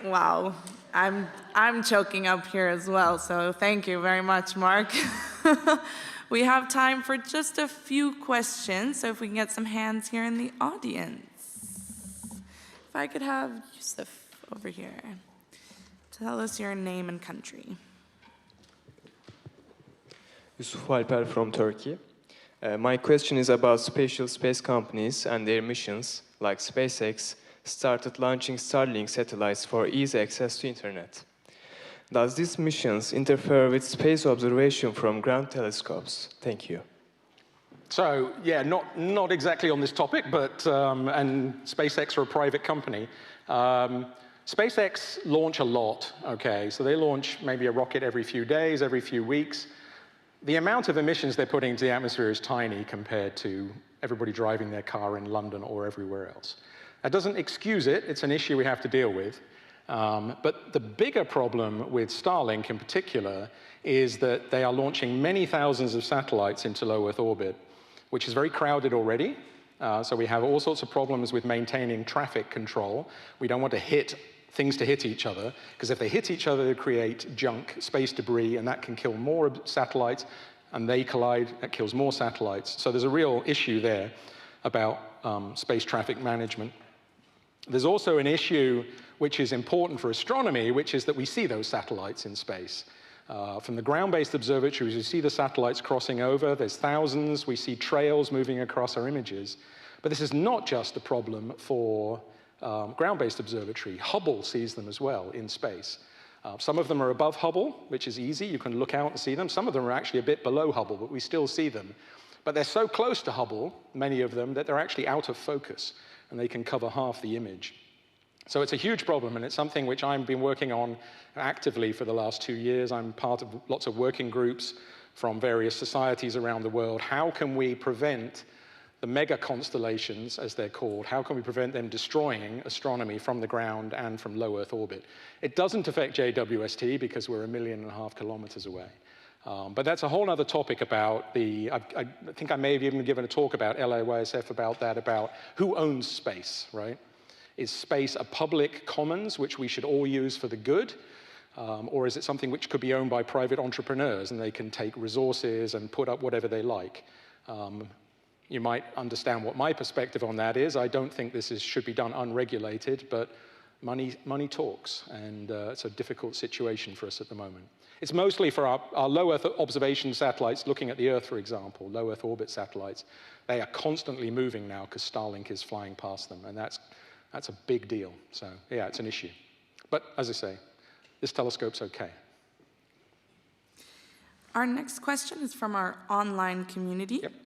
Wow, I'm choking up here as well, so thank you very much, Mark. We have time for just a few questions, so if we can get some hands here in the audience. If I could have Yusuf over here. Tell us your name and country. Yusuf Alper from Turkey. My question is about spatial space companies and their missions, like SpaceX, started launching Starlink satellites for easy access to internet. Does these missions interfere with space observation from ground telescopes? Thank you. So, yeah, not exactly on this topic, but, and SpaceX are a private company. SpaceX launch a lot, okay? So they launch maybe a rocket every few days, every few weeks. The amount of emissions they're putting into the atmosphere is tiny compared to everybody driving their car in London or everywhere else. That doesn't excuse it. It's an issue we have to deal with. But the bigger problem with Starlink in particular is that they are launching many thousands of satellites into low Earth orbit, which is very crowded already. So we have all sorts of problems with maintaining traffic control. We don't want things to hit each other, because if they hit each other, they create junk, space debris, and that can kill more satellites, and they collide, that kills more satellites. So there's a real issue there about space traffic management. There's also an issue which is important for astronomy, which is that we see those satellites in space. From the ground-based observatories, we see the satellites crossing over. There's thousands. We see trails moving across our images. But this is not just a problem for ground-based observatory. Hubble sees them as well in space. Some of them are above Hubble, which is easy. You can look out and see them. Some of them are actually a bit below Hubble, but we still see them. But they're so close to Hubble, many of them, that they're actually out of focus, and they can cover half the image. So it's a huge problem, and it's something which I've been working on actively for the last 2 years. I'm part of lots of working groups from various societies around the world. How can we prevent the mega constellations, as they're called, how can we prevent them destroying astronomy from the ground and from low Earth orbit? It doesn't affect JWST because we're 1.5 million kilometers away. But that's a whole other topic about I think I may have even given a talk about LIYSF about that, about who owns space, right? Is space a public commons which we should all use for the good? Or is it something which could be owned by private entrepreneurs and they can take resources and put up whatever they like? You might understand what my perspective on that is. I don't think this should be done unregulated, but money talks, and it's a difficult situation for us at the moment. It's mostly for our low Earth observation satellites looking at the Earth, for example, low Earth orbit satellites. They are constantly moving now because Starlink is flying past them, and that's a big deal. So yeah, it's an issue. But as I say, this telescope's okay. Our next question is from our online community. Yep.